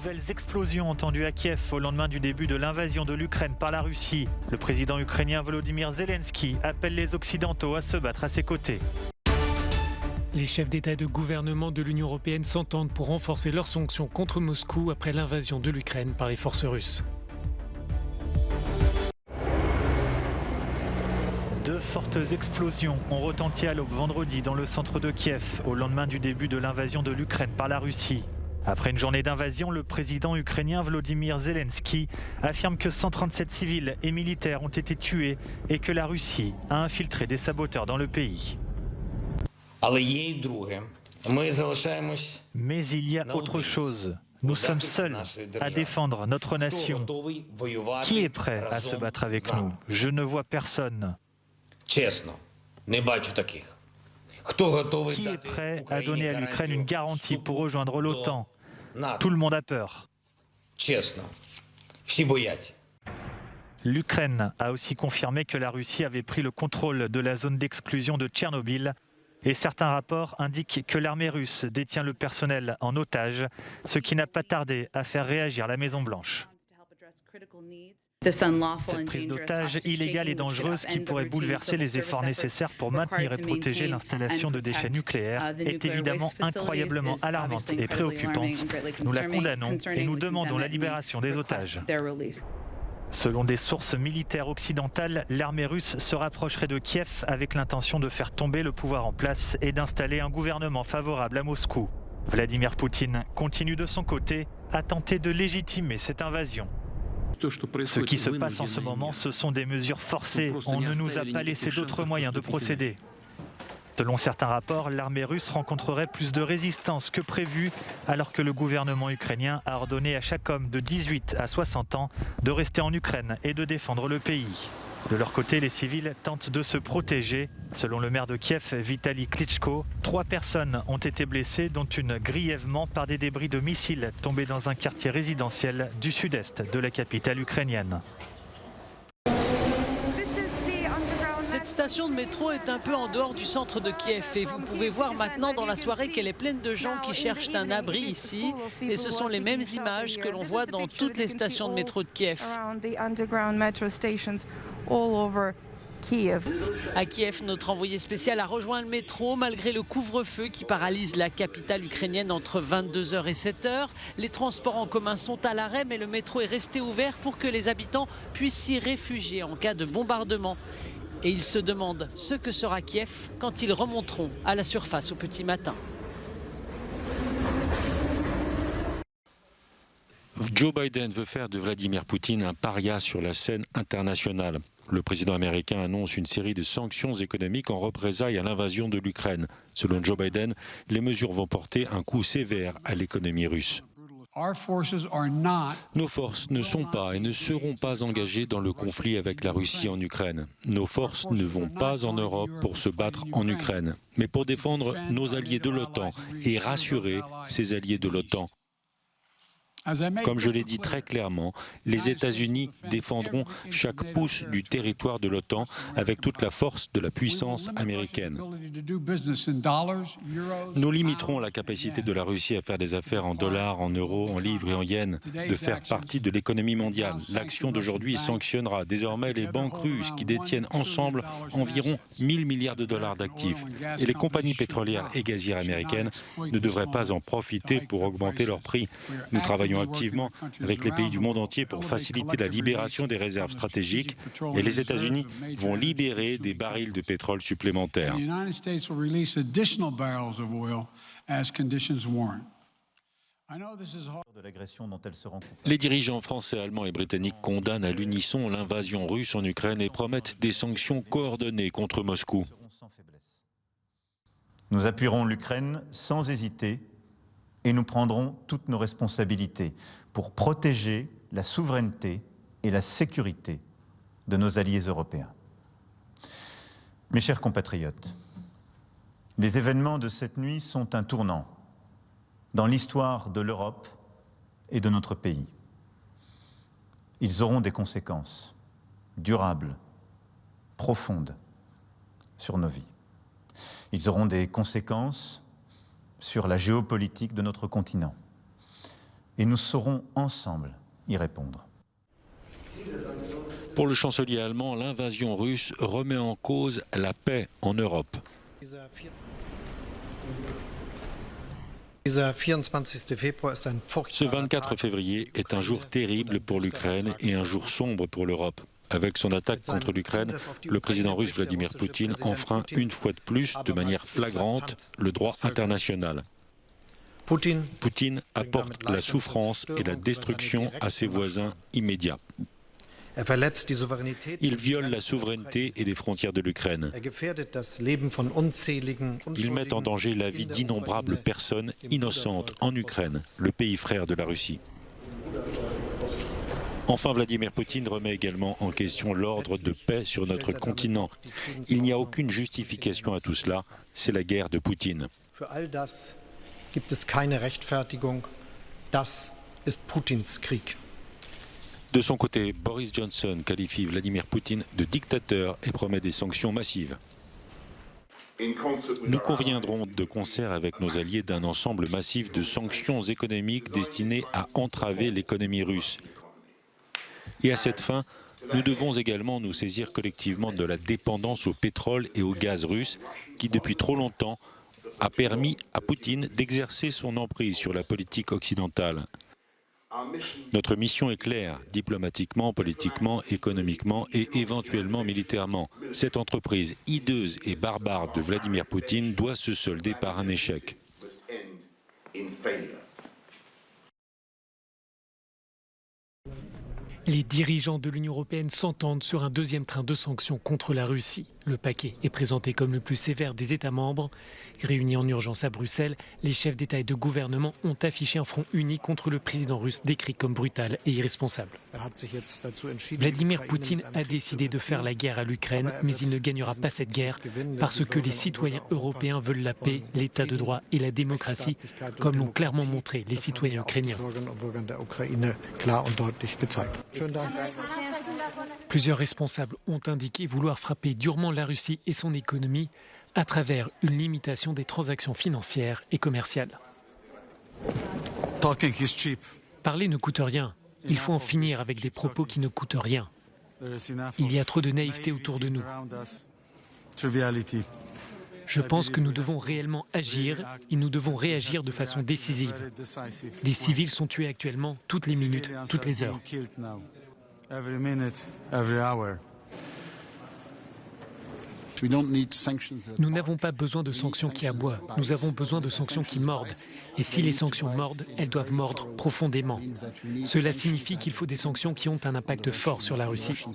nouvelles explosions entendues à Kiev au lendemain du début de l'invasion de l'Ukraine par la Russie. Le président ukrainien Volodymyr Zelensky appelle les Occidentaux à se battre à ses côtés. Les chefs d'État et de gouvernement de l'Union européenne s'entendent pour renforcer leurs sanctions contre Moscou après l'invasion de l'Ukraine par les forces russes. Deux fortes explosions ont retenti à l'aube vendredi dans le centre de Kiev au lendemain du début de l'invasion de l'Ukraine par la Russie. Après une journée d'invasion, le président ukrainien Volodymyr Zelensky affirme que 137 civils et militaires ont été tués et que la Russie a infiltré des saboteurs dans le pays. Mais il y a autre chose. Nous sommes seuls à défendre notre nation. Qui est prêt à se battre avec nous? Je ne vois personne. Qui est prêt à donner à l'Ukraine une garantie pour rejoindre l'OTAN? Tout le monde a peur. L'Ukraine a aussi confirmé que la Russie avait pris le contrôle de la zone d'exclusion de Tchernobyl. Et certains rapports indiquent que l'armée russe détient le personnel en otage, ce qui n'a pas tardé à faire réagir la Maison-Blanche. Cette prise d'otage illégale et dangereuse qui pourrait bouleverser les efforts nécessaires pour maintenir et protéger l'installation de déchets nucléaires est évidemment incroyablement alarmante et préoccupante. Nous la condamnons et nous demandons la libération des otages. Selon des sources militaires occidentales, l'armée russe se rapprocherait de Kiev avec l'intention de faire tomber le pouvoir en place et d'installer un gouvernement favorable à Moscou. Vladimir Poutine continue de son côté à tenter de légitimer cette invasion. Ce qui se passe en ce moment, ce sont des mesures forcées. On ne nous a pas laissé d'autres moyens de procéder. Selon certains rapports, l'armée russe rencontrerait plus de résistance que prévu, alors que le gouvernement ukrainien a ordonné à chaque homme de 18 à 60 ans de rester en Ukraine et de défendre le pays. De leur côté, les civils tentent de se protéger. Selon le maire de Kiev, Vitali Klitschko, 3 personnes ont été blessées, dont une grièvement par des débris de missiles tombés dans un quartier résidentiel du sud-est de la capitale ukrainienne. Cette station de métro est un peu en dehors du centre de Kiev et vous pouvez voir maintenant dans la soirée qu'elle est pleine de gens qui cherchent un abri ici. Et ce sont les mêmes images que l'on voit dans toutes les stations de métro de Kiev. À Kiev, notre envoyé spécial a rejoint le métro malgré le couvre-feu qui paralyse la capitale ukrainienne entre 22h et 7h. Les transports en commun sont à l'arrêt, mais le métro est resté ouvert pour que les habitants puissent s'y réfugier en cas de bombardement. Et ils se demandent ce que sera Kiev quand ils remonteront à la surface au petit matin. Joe Biden veut faire de Vladimir Poutine un paria sur la scène internationale. Le président américain annonce une série de sanctions économiques en représailles à l'invasion de l'Ukraine. Selon Joe Biden, les mesures vont porter un coup sévère à l'économie russe. Nos forces ne sont pas et ne seront pas engagées dans le conflit avec la Russie en Ukraine. Nos forces ne vont pas en Europe pour se battre en Ukraine, mais pour défendre nos alliés de l'OTAN et rassurer ces alliés de l'OTAN. Comme je l'ai dit très clairement, les États-Unis défendront chaque pouce du territoire de l'OTAN avec toute la force de la puissance américaine. Nous limiterons la capacité de la Russie à faire des affaires en dollars, en euros, en livres et en yens, de faire partie de l'économie mondiale. L'action d'aujourd'hui sanctionnera désormais les banques russes qui détiennent ensemble environ 1000 milliards de dollars d'actifs. Et les compagnies pétrolières et gazières américaines ne devraient pas en profiter pour augmenter leurs prix. Nous travaillons activement avec les pays du monde entier pour faciliter la libération des réserves stratégiques et les États-Unis vont libérer des barils de pétrole supplémentaires. Les dirigeants français, allemands et britanniques condamnent à l'unisson l'invasion russe en Ukraine et promettent des sanctions coordonnées contre Moscou. Nous appuierons l'Ukraine sans hésiter et nous prendrons toutes nos responsabilités pour protéger la souveraineté et la sécurité de nos alliés européens. Mes chers compatriotes, les événements de cette nuit sont un tournant dans l'histoire de l'Europe et de notre pays. Ils auront des conséquences durables, profondes sur nos vies. Ils auront des conséquences sur la géopolitique de notre continent. et nous saurons ensemble y répondre. Pour le chancelier allemand, l'invasion russe remet en cause la paix en Europe. Ce 24 février est un jour terrible pour l'Ukraine et un jour sombre pour l'Europe. Avec son attaque contre l'Ukraine, le président russe Vladimir Poutine enfreint une fois de plus, de manière flagrante, le droit international. Poutine apporte la souffrance et la destruction à ses voisins immédiats. Il viole la souveraineté et les frontières de l'Ukraine. Il met en danger la vie d'innombrables personnes innocentes en Ukraine, le pays frère de la Russie. Enfin, Vladimir Poutine remet également en question l'ordre de paix sur notre continent. Il n'y a aucune justification à tout cela, c'est la guerre de Poutine. De son côté, Boris Johnson qualifie Vladimir Poutine de dictateur et promet des sanctions massives. Nous conviendrons de concert avec nos alliés d'un ensemble massif de sanctions économiques destinées à entraver l'économie russe. Et à cette fin, nous devons également nous saisir collectivement de la dépendance au pétrole et au gaz russe qui, depuis trop longtemps, a permis à Poutine d'exercer son emprise sur la politique occidentale. Notre mission est claire, diplomatiquement, politiquement, économiquement et éventuellement militairement. Cette entreprise hideuse et barbare de Vladimir Poutine doit se solder par un échec. Les dirigeants de l'Union européenne s'entendent sur un deuxième train de sanctions contre la Russie. Le paquet est présenté comme le plus sévère des États membres. Réunis en urgence à Bruxelles, les chefs d'État et de gouvernement ont affiché un front uni contre le président russe décrit comme brutal et irresponsable. Vladimir Poutine a décidé de faire la guerre à l'Ukraine, mais il ne gagnera pas cette guerre parce que les citoyens européens veulent la paix, l'état de droit et la démocratie, comme l'ont clairement montré les citoyens ukrainiens. Plusieurs responsables ont indiqué vouloir frapper durement la Russie et son économie à travers une limitation des transactions financières et commerciales. Parler ne coûte rien. Il faut en finir avec des propos qui ne coûtent rien. Il y a trop de naïveté autour de nous. Je pense que nous devons réellement agir et nous devons réagir de façon décisive. Des civils sont tués actuellement toutes les minutes, toutes les heures. Nous n'avons pas besoin de sanctions qui aboient, nous avons besoin de sanctions qui mordent. Et si les sanctions mordent, elles doivent mordre profondément. Cela signifie qu'il faut des sanctions qui ont un impact fort sur la Russie.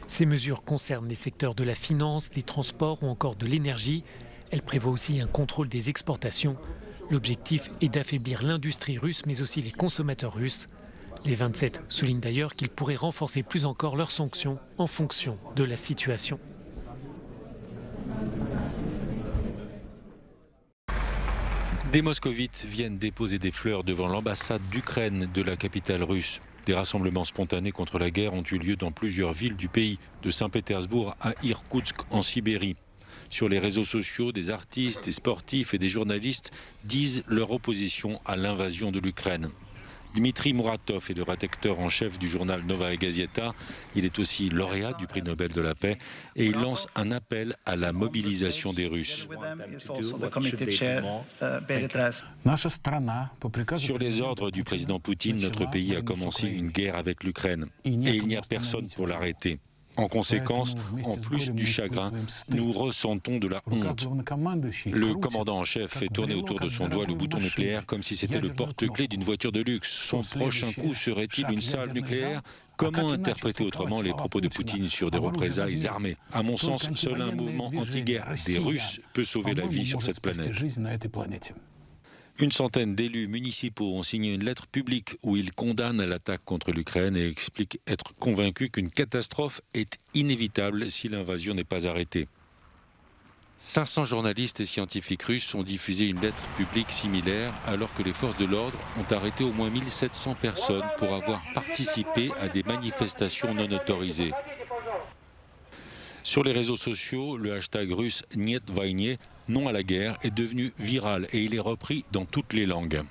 Ces mesures concernent les secteurs de la finance, des transports ou encore de l'énergie. Elles prévoient aussi un contrôle des exportations. L'objectif est d'affaiblir l'industrie russe mais aussi les consommateurs russes. Les 27 soulignent d'ailleurs qu'ils pourraient renforcer plus encore leurs sanctions en fonction de la situation. Des moscovites viennent déposer des fleurs devant l'ambassade d'Ukraine de la capitale russe. Des rassemblements spontanés contre la guerre ont eu lieu dans plusieurs villes du pays, de Saint-Pétersbourg à Irkoutsk en Sibérie. Sur les réseaux sociaux, des artistes, des sportifs et des journalistes disent leur opposition à l'invasion de l'Ukraine. Dmitri Muratov est le rédacteur en chef du journal Novaya Gazeta. Il est aussi lauréat du prix Nobel de la paix et il lance un appel à la mobilisation des Russes. Sur les ordres du président Poutine, notre pays a commencé une guerre avec l'Ukraine et il n'y a personne pour l'arrêter. En conséquence, en plus du chagrin, nous ressentons de la honte. Le commandant en chef fait tourner autour de son doigt le bouton nucléaire comme si c'était le porte-clés d'une voiture de luxe. Son prochain coup serait-il une salve nucléaire ? Comment interpréter autrement les propos de Poutine sur des représailles armées ? À mon sens, seul un mouvement anti-guerre des Russes peut sauver la vie sur cette planète. Une centaine d'élus municipaux ont signé une lettre publique où ils condamnent l'attaque contre l'Ukraine et expliquent être convaincus qu'une catastrophe est inévitable si l'invasion n'est pas arrêtée. 500 journalistes et scientifiques russes ont diffusé une lettre publique similaire alors que les forces de l'ordre ont arrêté au moins 1700 personnes pour avoir participé à des manifestations non autorisées. Sur les réseaux sociaux, le hashtag russe Niet Vойне, non à la guerre, est devenu viral et il est repris dans toutes les langues.